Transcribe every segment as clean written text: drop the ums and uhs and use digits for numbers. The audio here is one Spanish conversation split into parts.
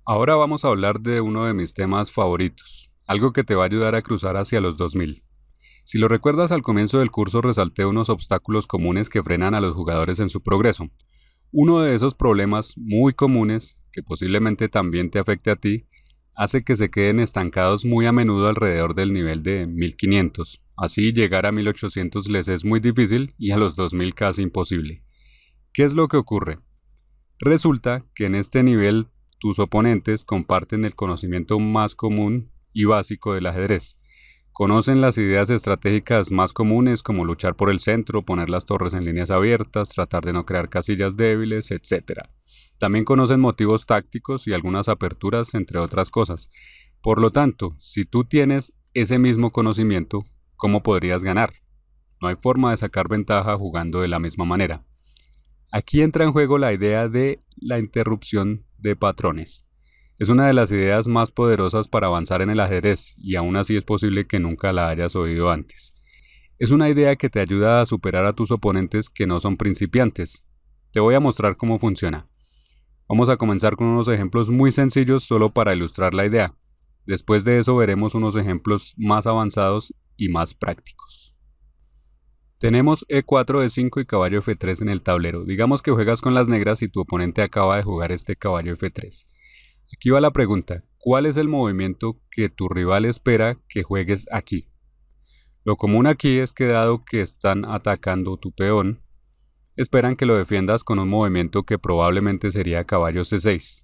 Ahora vamos a hablar de uno de mis temas favoritos, algo que te va a ayudar a cruzar hacia los 2000. Si lo recuerdas, al comienzo del curso resalté unos obstáculos comunes que frenan a los jugadores en su progreso. Uno de esos problemas muy comunes, que posiblemente también te afecte a ti, hace que se queden estancados muy a menudo alrededor del nivel de 1500. Así llegar a 1800 les es muy difícil y a los 2000 casi imposible. ¿Qué es lo que ocurre? Resulta que en este nivel tus oponentes comparten el conocimiento más común y básico del ajedrez. Conocen las ideas estratégicas más comunes como luchar por el centro, poner las torres en líneas abiertas, tratar de no crear casillas débiles, etc. También conocen motivos tácticos y algunas aperturas, entre otras cosas. Por lo tanto, si tú tienes ese mismo conocimiento, ¿cómo podrías ganar? No hay forma de sacar ventaja jugando de la misma manera. Aquí entra en juego la idea de la interrupción de patrones. Es una de las ideas más poderosas para avanzar en el ajedrez y aún así es posible que nunca la hayas oído antes. Es una idea que te ayuda a superar a tus oponentes que no son principiantes. Te voy a mostrar cómo funciona. Vamos a comenzar con unos ejemplos muy sencillos solo para ilustrar la idea. Después de eso veremos unos ejemplos más avanzados y más prácticos. Tenemos E4, E5 y caballo F3 en el tablero. Digamos que juegas con las negras y tu oponente acaba de jugar este caballo F3. Aquí va la pregunta, ¿cuál es el movimiento que tu rival espera que juegues aquí? Lo común aquí es que dado que están atacando tu peón, esperan que lo defiendas con un movimiento que probablemente sería caballo C6.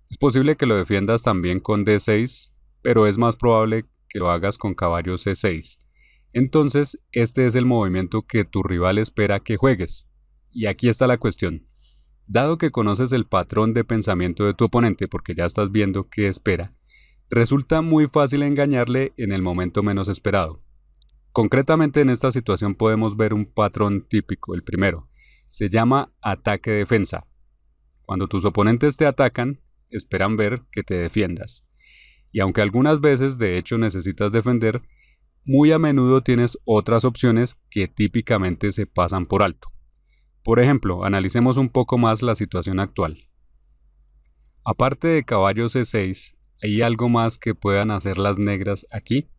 Es posible que lo defiendas también con D6, pero es más probable que lo hagas con caballo C6. Entonces, este es el movimiento que tu rival espera que juegues. Y aquí está la cuestión. Dado que conoces el patrón de pensamiento de tu oponente porque ya estás viendo qué espera, resulta muy fácil engañarle en el momento menos esperado. Concretamente en esta situación podemos ver un patrón típico, el primero. Se llama ataque-defensa. Cuando tus oponentes te atacan, esperan ver que te defiendas. Y aunque algunas veces de hecho necesitas defender, muy a menudo tienes otras opciones que típicamente se pasan por alto. Por ejemplo, analicemos un poco más la situación actual. Aparte de caballo C6, ¿hay algo más que puedan hacer las negras aquí?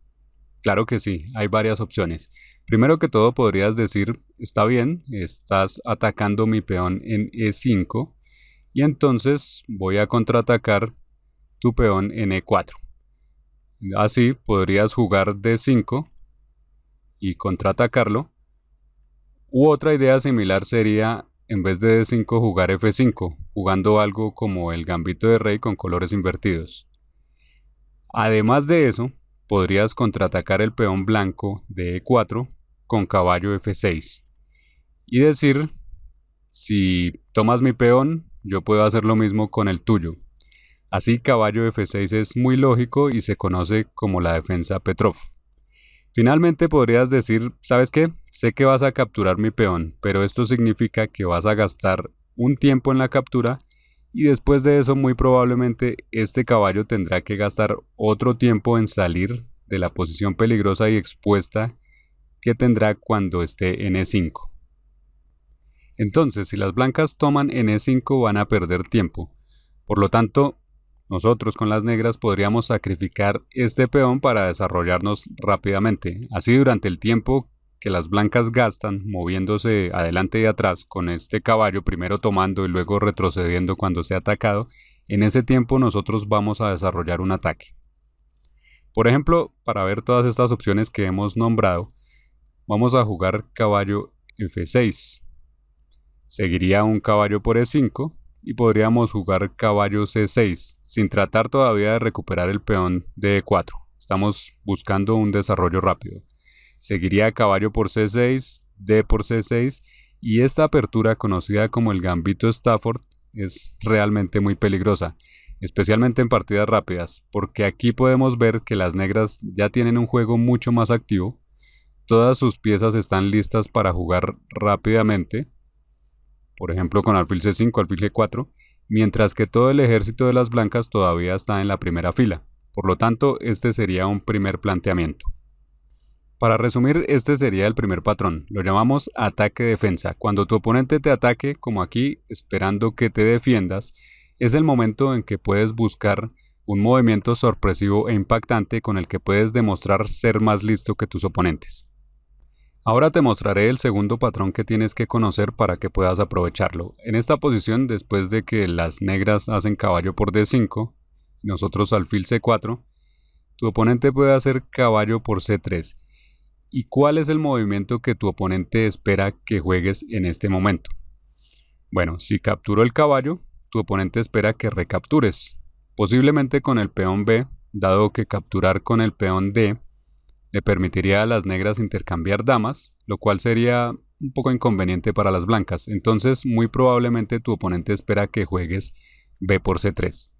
Claro que sí, hay varias opciones. Primero que todo podrías decir, está bien, estás atacando mi peón en E5 y entonces voy a contraatacar tu peón en E4. Así podrías jugar D5 y contraatacarlo. U otra idea similar sería, en vez de D5, jugar F5, jugando algo como el gambito de rey con colores invertidos. Además de eso, podrías contraatacar el peón blanco de E4 con caballo F6. Y decir, si tomas mi peón, yo puedo hacer lo mismo con el tuyo. Así caballo F6 es muy lógico y se conoce como la defensa Petrov. Finalmente podrías decir, ¿sabes qué? Sé que vas a capturar mi peón, pero esto significa que vas a gastar un tiempo en la captura y después de eso muy probablemente este caballo tendrá que gastar otro tiempo en salir de la posición peligrosa y expuesta que tendrá cuando esté en E5. Entonces, si las blancas toman en E5 van a perder tiempo. Por lo tanto, nosotros con las negras podríamos sacrificar este peón para desarrollarnos rápidamente. Así durante el tiempo que las blancas gastan moviéndose adelante y atrás con este caballo, primero tomando y luego retrocediendo cuando sea atacado, en ese tiempo nosotros vamos a desarrollar un ataque. Por ejemplo, para ver todas estas opciones que hemos nombrado, vamos a jugar caballo F6. Seguiría un caballo por E5 y podríamos jugar caballo C6 sin tratar todavía de recuperar el peón de E4. Estamos buscando un desarrollo rápido. Seguiría caballo por C6, D por C6 y esta apertura conocida como el gambito Stafford es realmente muy peligrosa, especialmente en partidas rápidas, porque aquí podemos ver que las negras ya tienen un juego mucho más activo, todas sus piezas están listas para jugar rápidamente, por ejemplo con alfil C5, alfil G4, mientras que todo el ejército de las blancas todavía está en la primera fila. Por lo tanto, este sería un primer planteamiento. Para resumir, este sería el primer patrón. Lo llamamos ataque-defensa. Cuando tu oponente te ataque, como aquí, esperando que te defiendas, es el momento en que puedes buscar un movimiento sorpresivo e impactante con el que puedes demostrar ser más listo que tus oponentes. Ahora te mostraré el segundo patrón que tienes que conocer para que puedas aprovecharlo. En esta posición, después de que las negras hacen caballo por D5 y nosotros alfil C4, tu oponente puede hacer caballo por C3. ¿Y cuál es el movimiento que tu oponente espera que juegues en este momento? Bueno, si capturó el caballo, tu oponente espera que recaptures, posiblemente con el peón B, dado que capturar con el peón D le permitiría a las negras intercambiar damas, lo cual sería un poco inconveniente para las blancas. Entonces, muy probablemente tu oponente espera que juegues B por C3.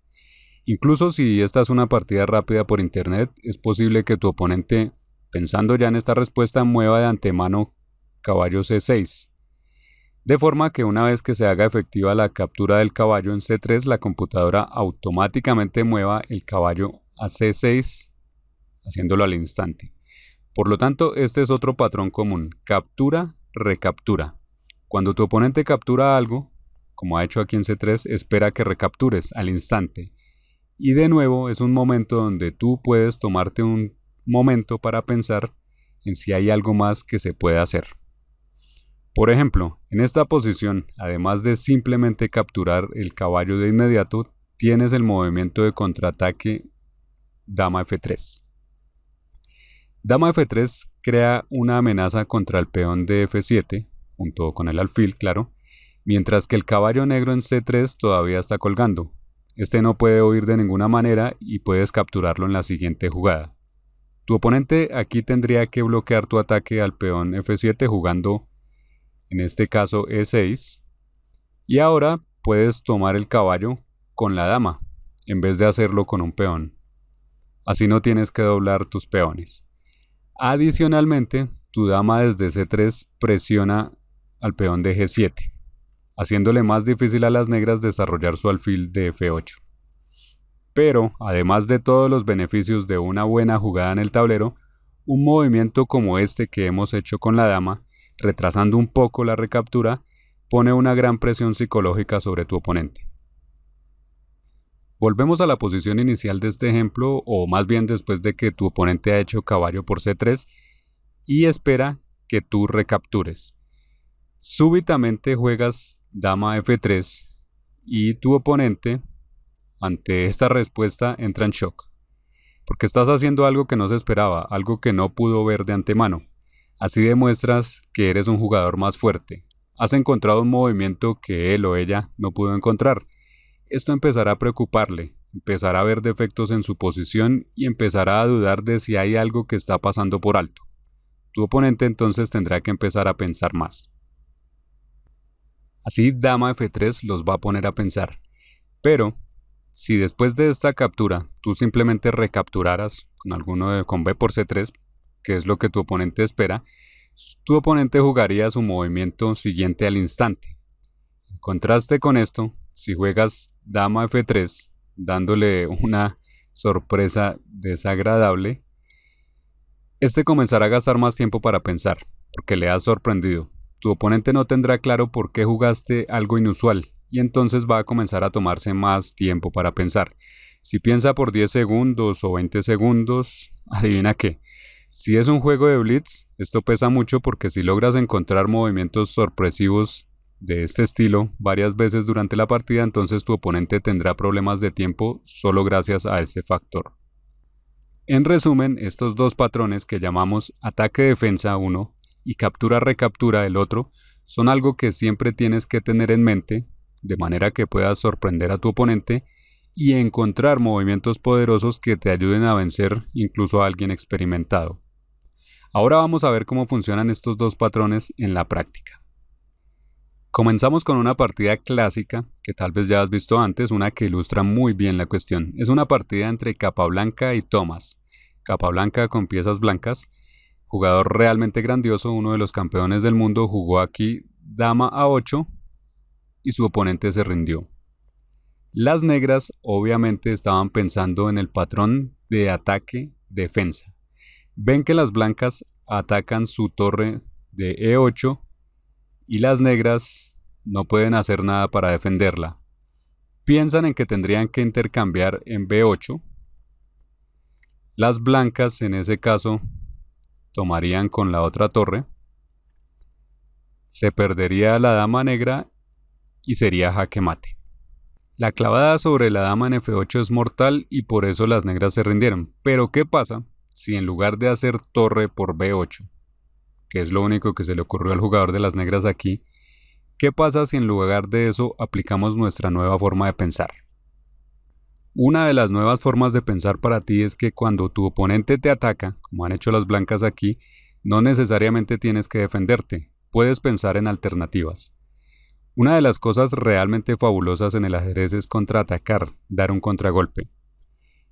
Incluso si esta es una partida rápida por internet, es posible que tu oponente, pensando ya en esta respuesta, mueva de antemano caballo C6. De forma que una vez que se haga efectiva la captura del caballo en C3, la computadora automáticamente mueva el caballo a C6, haciéndolo al instante. Por lo tanto, este es otro patrón común: captura, recaptura. Cuando tu oponente captura algo, como ha hecho aquí en C3, espera que recaptures al instante. Y de nuevo es un momento donde tú puedes tomarte un momento para pensar en si hay algo más que se puede hacer. Por ejemplo, en esta posición, además de simplemente capturar el caballo de inmediato, tienes el movimiento de contraataque dama F3. Dama F3 crea una amenaza contra el peón de F7, junto con el alfil, claro, mientras que el caballo negro en C3 todavía está colgando. Este no puede huir de ninguna manera y puedes capturarlo en la siguiente jugada. Tu oponente aquí tendría que bloquear tu ataque al peón F7 jugando, en este caso, E6, y ahora puedes tomar el caballo con la dama, en vez de hacerlo con un peón. Así no tienes que doblar tus peones. Adicionalmente, tu dama desde C3 presiona al peón de G7, haciéndole más difícil a las negras desarrollar su alfil de F8. Pero, además de todos los beneficios de una buena jugada en el tablero, un movimiento como este que hemos hecho con la dama, retrasando un poco la recaptura, pone una gran presión psicológica sobre tu oponente. Volvemos a la posición inicial de este ejemplo, o más bien después de que tu oponente ha hecho caballo por C3 y espera que tú recaptures. Súbitamente juegas dama F3 y tu oponente, ante esta respuesta, entra en shock, porque estás haciendo algo que no se esperaba, algo que no pudo ver de antemano. Así demuestras que eres un jugador más fuerte. Has encontrado un movimiento que él o ella no pudo encontrar. Esto empezará a preocuparle, empezará a ver defectos en su posición y empezará a dudar de si hay algo que está pasando por alto. Tu oponente entonces tendrá que empezar a pensar más. Así dama F3 los va a poner a pensar. Pero, si después de esta captura tú simplemente recapturaras con B por C3, que es lo que tu oponente espera, tu oponente jugaría su movimiento siguiente al instante. En contraste con esto, si juegas dama F3, dándole una sorpresa desagradable, este comenzará a gastar más tiempo para pensar, porque le has sorprendido. Tu oponente no tendrá claro por qué jugaste algo inusual, y entonces va a comenzar a tomarse más tiempo para pensar. Si piensa por 10 segundos o 20 segundos, adivina qué. Si es un juego de blitz, esto pesa mucho porque si logras encontrar movimientos sorpresivos de este estilo varias veces durante la partida, entonces tu oponente tendrá problemas de tiempo solo gracias a este factor. En resumen, estos dos patrones que llamamos ataque-defensa 1 y captura-recaptura el otro son algo que siempre tienes que tener en mente, de manera que puedas sorprender a tu oponente y encontrar movimientos poderosos que te ayuden a vencer incluso a alguien experimentado. Ahora vamos a ver cómo funcionan estos dos patrones en la práctica. Comenzamos con una partida clásica que tal vez ya has visto antes, una que ilustra muy bien la cuestión. Es una partida entre Capablanca y Thomas. Capablanca con piezas blancas, jugador realmente grandioso, uno de los campeones del mundo, jugó aquí dama A8 y su oponente se rindió. Las negras obviamente estaban pensando en el patrón de ataque-defensa. Ven que las blancas atacan su torre de E8 y las negras no pueden hacer nada para defenderla. piensan en que tendrían que intercambiar en B8. Las blancas en ese caso tomarían con la otra torre, se perdería la dama negra y sería jaque mate. La clavada sobre la dama en F8 es mortal y por eso las negras se rindieron. Pero ¿qué pasa si en lugar de hacer torre por B8, que es lo único que se le ocurrió al jugador de las negras aquí, qué pasa si en lugar de eso aplicamos nuestra nueva forma de pensar? Una de las nuevas formas de pensar para ti es que cuando tu oponente te ataca, como han hecho las blancas aquí, no necesariamente tienes que defenderte, puedes pensar en alternativas. Una de las cosas realmente fabulosas en el ajedrez es contraatacar, dar un contragolpe.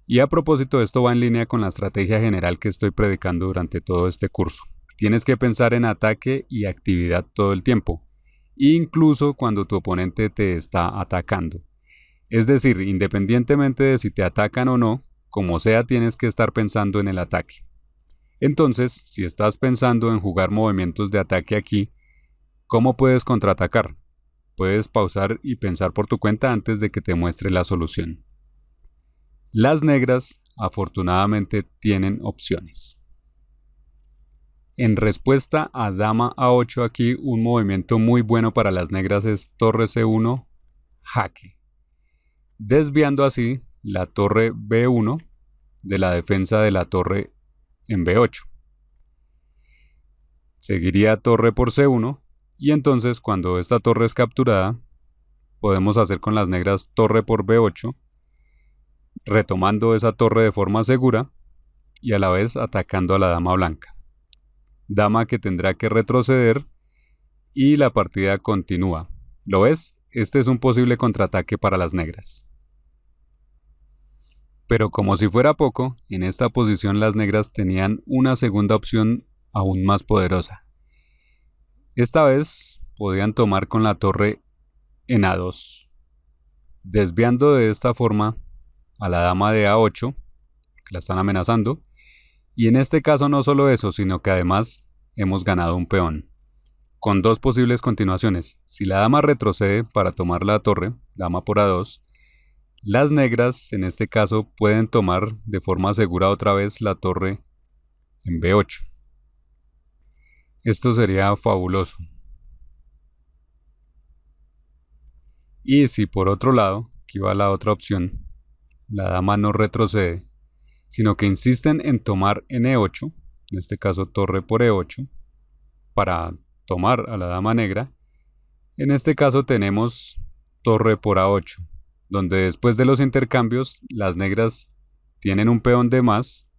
Y a propósito, esto va en línea con la estrategia general que estoy predicando durante todo este curso. Tienes que pensar en ataque y actividad todo el tiempo, incluso cuando tu oponente te está atacando. Es decir, independientemente de si te atacan o no, como sea tienes que estar pensando en el ataque. Entonces, si estás pensando en jugar movimientos de ataque aquí, ¿cómo puedes contraatacar? Puedes pausar y pensar por tu cuenta antes de que te muestre la solución. Las negras, afortunadamente, tienen opciones. En respuesta a dama A8 aquí, un movimiento muy bueno para las negras es torre C1, jaque, desviando así la torre B1 de la defensa de la torre en B8. Seguiría torre por C1 y entonces cuando esta torre es capturada podemos hacer con las negras torre por B8, retomando esa torre de forma segura y a la vez atacando a la dama blanca. Dama que tendrá que retroceder y la partida continúa. ¿Lo ves? Este es un posible contraataque para las negras. Pero como si fuera poco, en esta posición las negras tenían una segunda opción aún más poderosa. Esta vez podían tomar con la torre en A2, desviando de esta forma a la dama de A8, que la están amenazando, y en este caso no solo eso, sino que además hemos ganado un peón, con dos posibles continuaciones. Si la dama retrocede para tomar la torre, dama por A2, las negras en este caso pueden tomar de forma segura otra vez la torre en B8. Esto sería fabuloso. Y si por otro lado, aquí va la otra opción, la dama no retrocede, sino que insisten en tomar en E8, en este caso torre por E8, para tomar a la dama negra, en este caso tenemos torre por A8, donde después de los intercambios las negras tienen un peón de más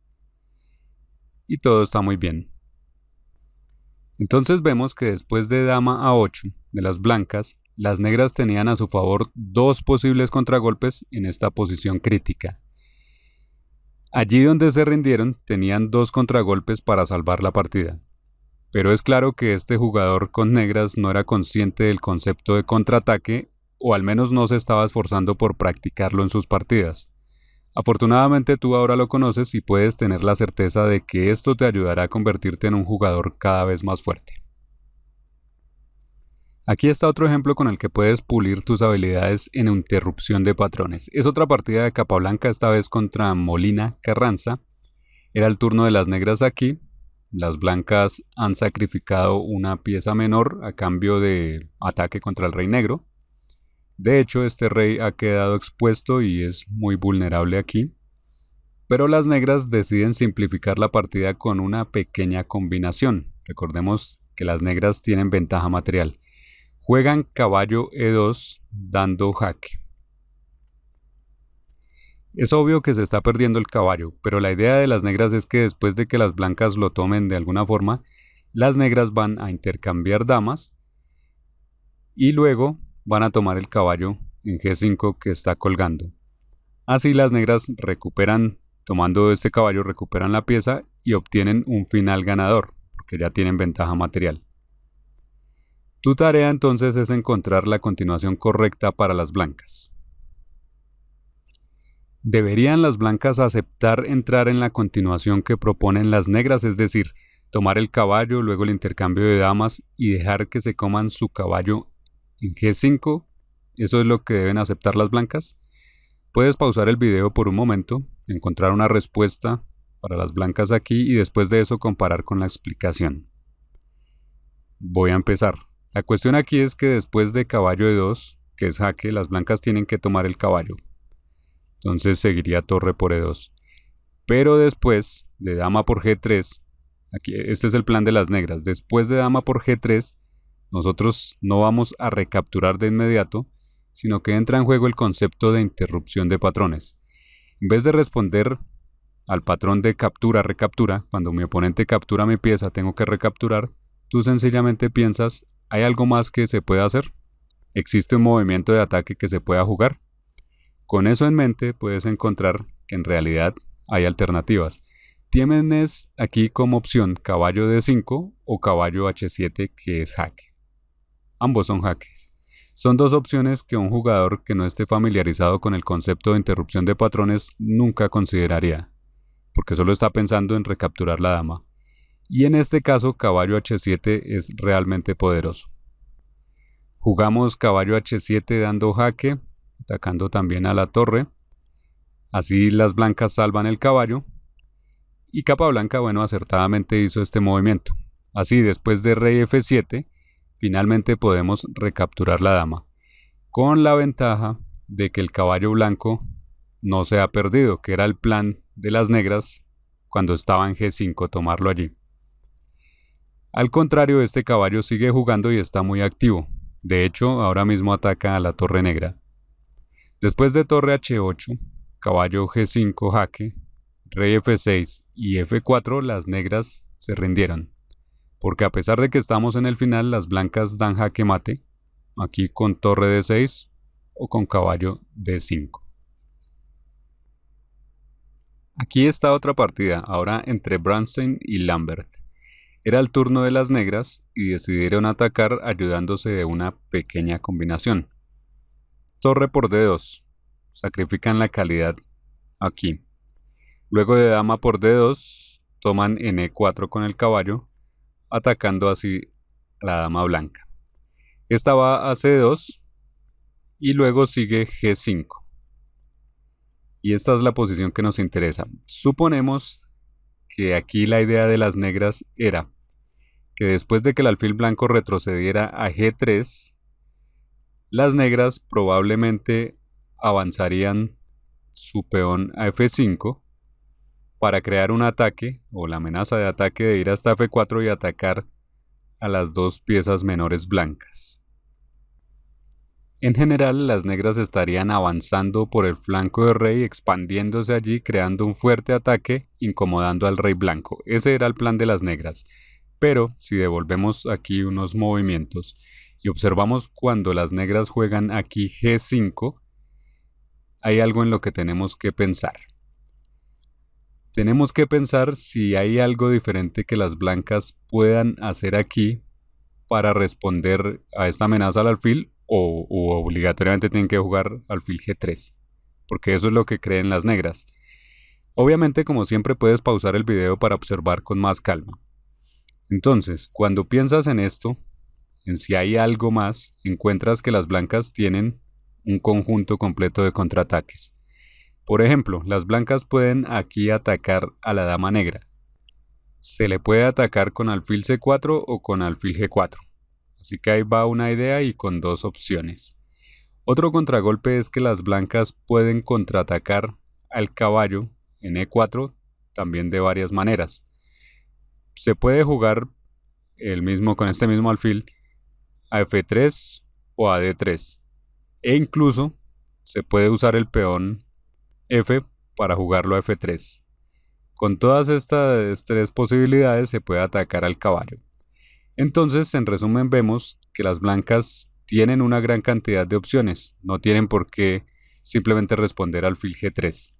y todo está muy bien. Entonces vemos que después de dama A8 de las blancas, las negras tenían a su favor dos posibles contragolpes en esta posición crítica. Allí donde se rindieron tenían dos contragolpes para salvar la partida. Pero es claro que este jugador con negras no era consciente del concepto de contraataque, o al menos no se estaba esforzando por practicarlo en sus partidas. Afortunadamente tú ahora lo conoces y puedes tener la certeza de que esto te ayudará a convertirte en un jugador cada vez más fuerte. Aquí está otro ejemplo con el que puedes pulir tus habilidades en interrupción de patrones. Es otra partida de Capablanca, esta vez contra Molina Carranza. Era el turno de las negras aquí. Las blancas han sacrificado una pieza menor a cambio de ataque contra el rey negro. De hecho, este rey ha quedado expuesto y es muy vulnerable aquí. Pero las negras deciden simplificar la partida con una pequeña combinación. Recordemos que las negras tienen ventaja material. Juegan caballo E2 dando jaque. Es obvio que se está perdiendo el caballo, pero la idea de las negras es que después de que las blancas lo tomen de alguna forma, las negras van a intercambiar damas y luego van a tomar el caballo en G5 que está colgando. Así las negras recuperan, tomando este caballo, recuperan la pieza y obtienen un final ganador, porque ya tienen ventaja material. Tu tarea entonces es encontrar la continuación correcta para las blancas. ¿Deberían las blancas aceptar entrar en la continuación que proponen las negras, es decir, tomar el caballo, luego el intercambio de damas y dejar que se coman su caballo en G5 ¿Eso es lo que deben aceptar las blancas? Puedes pausar el video por un momento, encontrar una respuesta para las blancas aquí y después de eso comparar con la explicación. Voy a empezar. La cuestión aquí es que después de caballo de 2, que es jaque, las blancas tienen que tomar el caballo. Entonces seguiría torre por E2. Pero después de dama por G3, aquí este es el plan de las negras. Después de dama por G3, nosotros no vamos a recapturar de inmediato, sino que entra en juego el concepto de interrupción de patrones. En vez de responder al patrón de captura-recaptura, cuando mi oponente captura mi pieza tengo que recapturar, tú sencillamente piensas, ¿hay algo más que se pueda hacer? ¿Existe un movimiento de ataque que se pueda jugar? Con eso en mente puedes encontrar que en realidad hay alternativas. Tienes aquí como opción caballo D5 o caballo H7 que es jaque. Ambos son jaques. Son dos opciones que un jugador que no esté familiarizado con el concepto de interrupción de patrones nunca consideraría, porque solo está pensando en recapturar la dama. Y en este caso caballo H7 es realmente poderoso. Jugamos caballo H7 dando jaque, atacando también a la torre. Así las blancas salvan el caballo. Y capa blanca, bueno, acertadamente hizo este movimiento. Así, después de rey F7, finalmente podemos recapturar la dama. Con la ventaja de que el caballo blanco no se ha perdido, que era el plan de las negras cuando estaba en G5, tomarlo allí. Al contrario, este caballo sigue jugando y está muy activo. De hecho, ahora mismo ataca a la torre negra. Después de torre H8, caballo G5 jaque, rey F6 y F4, las negras se rindieron. Porque a pesar de que estamos en el final, las blancas dan jaque mate, aquí con torre D6 o con caballo D5. Aquí está otra partida, ahora entre Bronstein y Lambert. Era el turno de las negras y decidieron atacar ayudándose de una pequeña combinación. Torre por D2, sacrifican la calidad aquí. Luego de dama por D2, toman en E4 con el caballo, atacando así a la dama blanca. Esta va a C2 y luego sigue G5. Y esta es la posición que nos interesa. Suponemos que aquí la idea de las negras era que después de que el alfil blanco retrocediera a G3, las negras probablemente avanzarían su peón a F5 para crear un ataque o la amenaza de ataque de ir hasta F4 y atacar a las dos piezas menores blancas. En general, las negras estarían avanzando por el flanco del rey, expandiéndose allí, creando un fuerte ataque, incomodando al rey blanco. Ese era el plan de las negras. Pero, si devolvemos aquí unos movimientos y observamos cuando las negras juegan aquí G5, hay algo en lo que tenemos que pensar. Tenemos que pensar si hay algo diferente que las blancas puedan hacer aquí para responder a esta amenaza al alfil o obligatoriamente tienen que jugar alfil G3, porque eso es lo que creen las negras. Obviamente, como siempre, puedes pausar el video para observar con más calma. Entonces, cuando piensas en esto, en si hay algo más, encuentras que las blancas tienen un conjunto completo de contraataques. Por ejemplo, las blancas pueden aquí atacar a la dama negra. Se le puede atacar con alfil C4 o con alfil G4. Así que ahí va una idea y con dos opciones. Otro contragolpe es que las blancas pueden contraatacar al caballo en E4 también de varias maneras. Se puede jugar con este mismo alfil a F3 o a D3. E incluso se puede usar el peón F para jugarlo a F3. Con todas estas tres posibilidades se puede atacar al caballo. Entonces, en resumen, vemos que las blancas tienen una gran cantidad de opciones, no tienen por qué simplemente responder al alfil G3.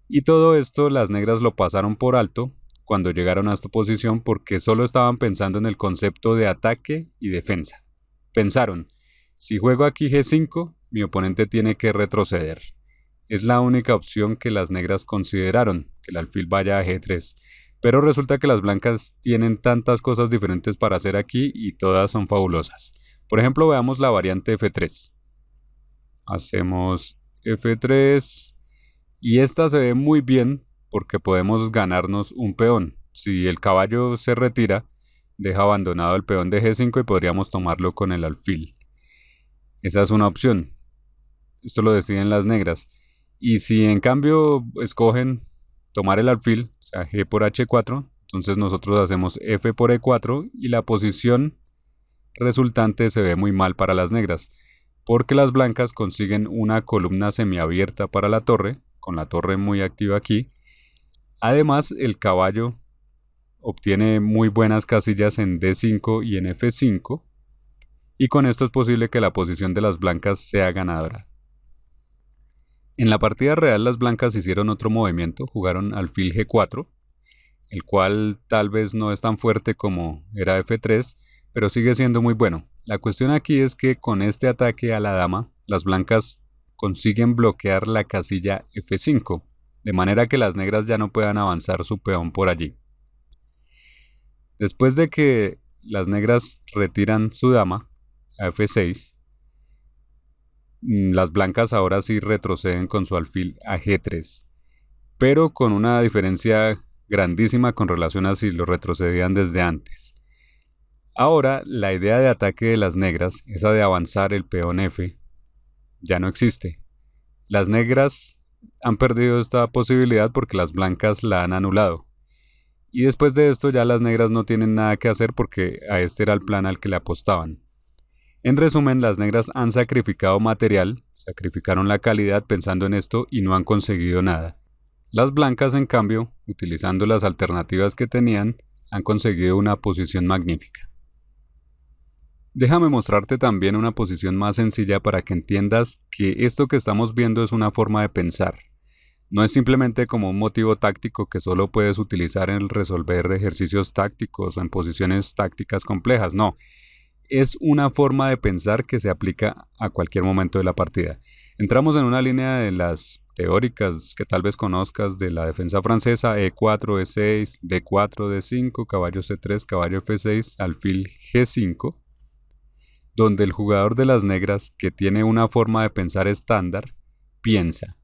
Y todo esto las negras lo pasaron por alto cuando llegaron a esta posición porque solo estaban pensando en el concepto de ataque y defensa. Pensaron, si juego aquí G5, mi oponente tiene que retroceder. Es la única opción que las negras consideraron, que el alfil vaya a G3. Pero resulta que las blancas tienen tantas cosas diferentes para hacer aquí y todas son fabulosas. Por ejemplo, veamos la variante F3. hacemos F3 y esta se ve muy bien porque podemos ganarnos un peón. Si el caballo se retira, deja abandonado el peón de G5 y podríamos tomarlo con el alfil. Esa es una opción. Esto lo deciden las negras. Y si en cambio escogen tomar el alfil, o sea, G por H4, entonces nosotros hacemos F por E4 y la posición resultante se ve muy mal para las negras, porque las blancas consiguen una columna semiabierta para la torre, con la torre muy activa aquí. Además, el caballo obtiene muy buenas casillas en D5 y en F5, y con esto es posible que la posición de las blancas sea ganadora. En la partida real las blancas hicieron otro movimiento, jugaron alfil G4, el cual tal vez no es tan fuerte como era F3, pero sigue siendo muy bueno. La cuestión aquí es que con este ataque a la dama, las blancas consiguen bloquear la casilla F5, de manera que las negras ya no puedan avanzar su peón por allí. Después de que las negras retiran su dama a F6, las blancas ahora sí retroceden con su alfil a G3, pero con una diferencia grandísima con relación a si lo retrocedían desde antes. Ahora la idea de ataque de las negras, esa de avanzar el peón F, ya no existe. Las negras han perdido esta posibilidad porque las blancas la han anulado. Y después de esto ya las negras no tienen nada que hacer porque a este era el plan al que le apostaban. En resumen, las negras han sacrificado material, sacrificaron la calidad pensando en esto y no han conseguido nada. Las blancas, en cambio, utilizando las alternativas que tenían, han conseguido una posición magnífica. Déjame mostrarte también una posición más sencilla para que entiendas que esto que estamos viendo es una forma de pensar. No es simplemente como un motivo táctico que solo puedes utilizar en resolver ejercicios tácticos o en posiciones tácticas complejas, no. Es una forma de pensar que se aplica a cualquier momento de la partida. Entramos en una línea de las teóricas que tal vez conozcas de la defensa francesa: E4, E6, D4, D5, caballo C3, caballo F6, alfil G5, donde el jugador de las negras, que tiene una forma de pensar estándar, piensa: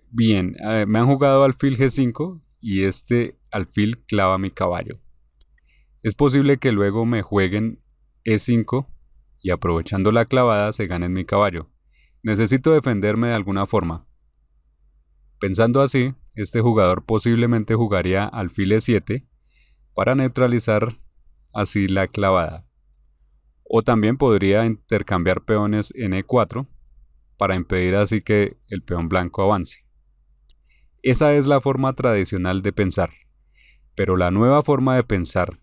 bien, me han jugado alfil G5 y este alfil clava mi caballo. Es posible que luego me jueguen E5 y aprovechando la clavada se ganen mi caballo. Necesito defenderme de alguna forma. Pensando así, este jugador posiblemente jugaría alfil E7 para neutralizar así la clavada. O también podría intercambiar peones en E4 para impedir así que el peón blanco avance. Esa es la forma tradicional de pensar, pero la nueva forma de pensar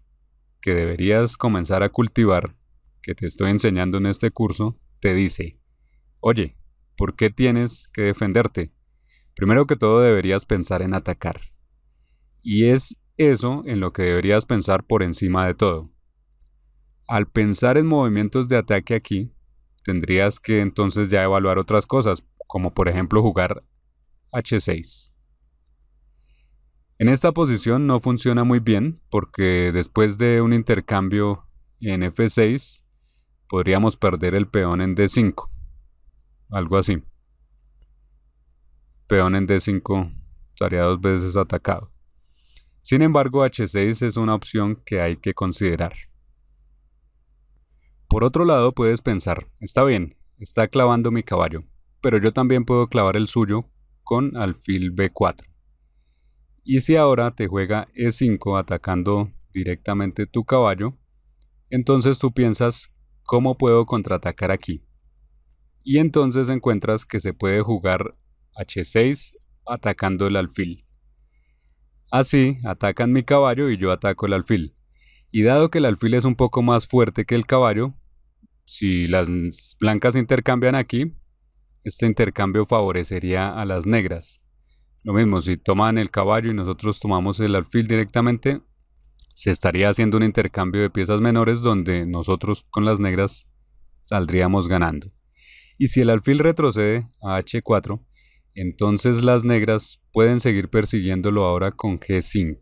que deberías comenzar a cultivar, que te estoy enseñando en este curso, te dice: oye, ¿por qué tienes que defenderte? Primero que todo deberías pensar en atacar. Y es eso en lo que deberías pensar por encima de todo. Al pensar en movimientos de ataque aquí, tendrías que entonces ya evaluar otras cosas, como por ejemplo jugar H6. En esta posición no funciona muy bien porque después de un intercambio en F6 podríamos perder el peón en D5, algo así. Peón en D5 estaría 2 veces atacado. Sin embargo, H6 es una opción que hay que considerar. Por otro lado, puedes pensar: está bien, está clavando mi caballo, pero yo también puedo clavar el suyo con alfil B4. Y si ahora te juega E5 atacando directamente tu caballo, entonces tú piensas: ¿cómo puedo contraatacar aquí? Y entonces encuentras que se puede jugar H6 atacando el alfil. Así, atacan mi caballo y yo ataco el alfil. Y dado que el alfil es un poco más fuerte que el caballo, si las blancas intercambian aquí, este intercambio favorecería a las negras. Lo mismo, si toman el caballo y nosotros tomamos el alfil directamente, se estaría haciendo un intercambio de piezas menores donde nosotros con las negras saldríamos ganando. Y si el alfil retrocede a H4, entonces las negras pueden seguir persiguiéndolo ahora con G5.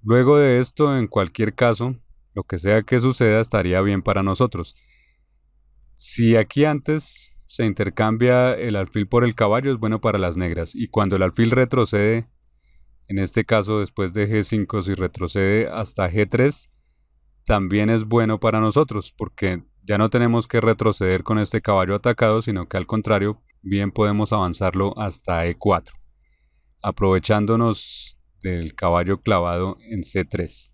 Luego de esto, en cualquier caso, lo que sea que suceda estaría bien para nosotros. Si aquí antes se intercambia el alfil por el caballo, es bueno para las negras, y cuando el alfil retrocede, en este caso después de G5, si retrocede hasta G3, también es bueno para nosotros, porque ya no tenemos que retroceder con este caballo atacado, sino que al contrario, bien podemos avanzarlo hasta E4, aprovechándonos del caballo clavado en C3.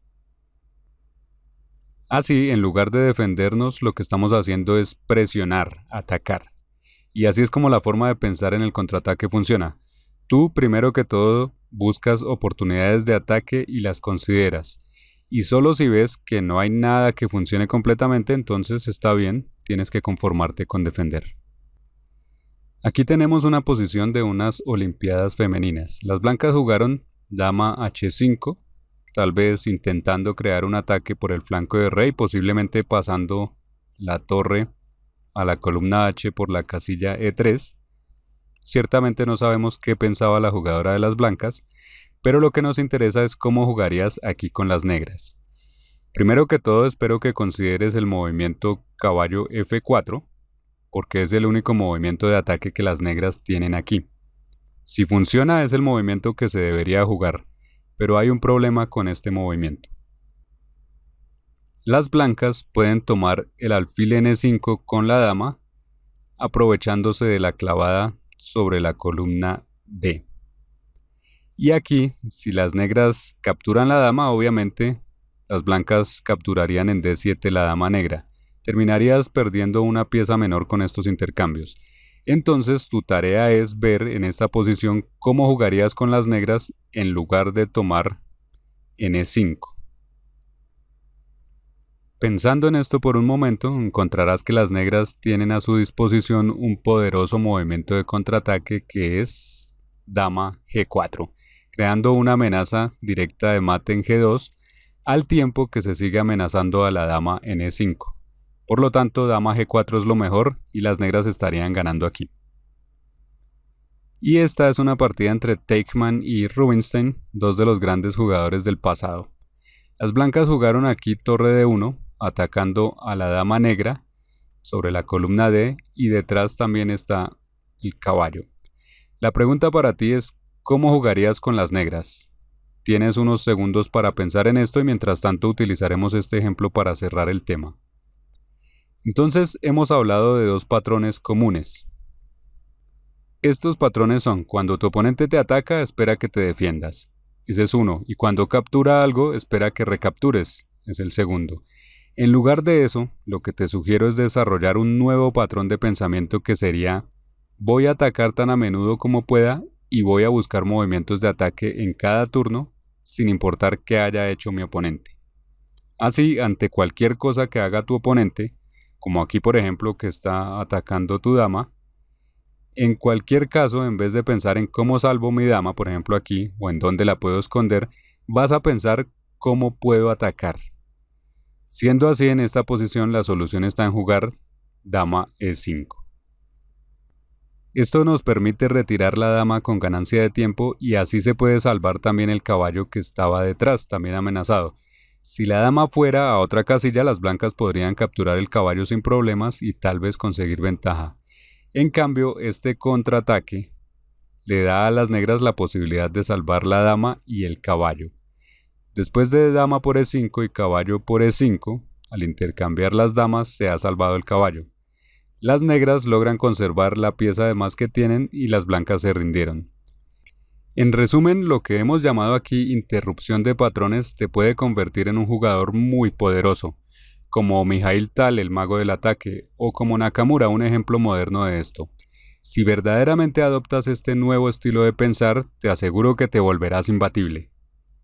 Así, en lugar de defendernos, lo que estamos haciendo es presionar, atacar. Y así es como la forma de pensar en el contraataque funciona. Tú, primero que todo, buscas oportunidades de ataque y las consideras. Y solo si ves que no hay nada que funcione completamente, entonces está bien, tienes que conformarte con defender. Aquí tenemos una posición de unas olimpiadas femeninas. Las blancas jugaron dama H5, tal vez intentando crear un ataque por el flanco de rey, posiblemente pasando la torre a la columna H por la casilla E3. Ciertamente no sabemos qué pensaba la jugadora de las blancas, pero lo que nos interesa es cómo jugarías aquí con las negras. Primero que todo, espero que consideres el movimiento caballo F4, porque es el único movimiento de ataque que las negras tienen aquí. Si funciona, es el movimiento que se debería jugar, pero hay un problema con este movimiento. Las blancas pueden tomar el alfil N5 con la dama, aprovechándose de la clavada sobre la columna D. Y aquí, si las negras capturan la dama, obviamente las blancas capturarían en D7 la dama negra. Terminarías perdiendo una pieza menor con estos intercambios. Entonces tu tarea es ver en esta posición cómo jugarías con las negras en lugar de tomar en E5. Pensando en esto por un momento, encontrarás que las negras tienen a su disposición un poderoso movimiento de contraataque que es dama G4, creando una amenaza directa de mate en G2 al tiempo que se sigue amenazando a la dama en E5. Por lo tanto, dama G4 es lo mejor y las negras estarían ganando aquí. Y esta es una partida entre Teichmann y Rubinstein, dos de los grandes jugadores del pasado. Las blancas jugaron aquí torre D1, atacando a la dama negra sobre la columna D, y detrás también está el caballo. La pregunta para ti es, ¿cómo jugarías con las negras? Tienes unos segundos para pensar en esto y mientras tanto utilizaremos este ejemplo para cerrar el tema. Entonces hemos hablado de dos patrones comunes. Estos patrones son: cuando tu oponente te ataca, espera que te defiendas. Ese es uno. Y cuando captura algo, espera que recaptures. Es el segundo. En lugar de eso, lo que te sugiero es desarrollar un nuevo patrón de pensamiento que sería: voy a atacar tan a menudo como pueda y voy a buscar movimientos de ataque en cada turno, sin importar qué haya hecho mi oponente. Así, ante cualquier cosa que haga tu oponente, como aquí por ejemplo que está atacando tu dama, en cualquier caso, en vez de pensar en cómo salvo mi dama, por ejemplo aquí, o en dónde la puedo esconder, vas a pensar cómo puedo atacar. Siendo así, en esta posición la solución está en jugar dama E5. Esto nos permite retirar la dama con ganancia de tiempo y así se puede salvar también el caballo que estaba detrás, también amenazado. Si la dama fuera a otra casilla, las blancas podrían capturar el caballo sin problemas y tal vez conseguir ventaja. En cambio, este contraataque le da a las negras la posibilidad de salvar la dama y el caballo. Después de dama por E5 y caballo por E5, al intercambiar las damas se ha salvado el caballo. Las negras logran conservar la pieza de más que tienen y las blancas se rindieron. En resumen, lo que hemos llamado aquí interrupción de patrones te puede convertir en un jugador muy poderoso, como Mikhail Tal, el mago del ataque, o como Nakamura, un ejemplo moderno de esto. Si verdaderamente adoptas este nuevo estilo de pensar, te aseguro que te volverás imbatible.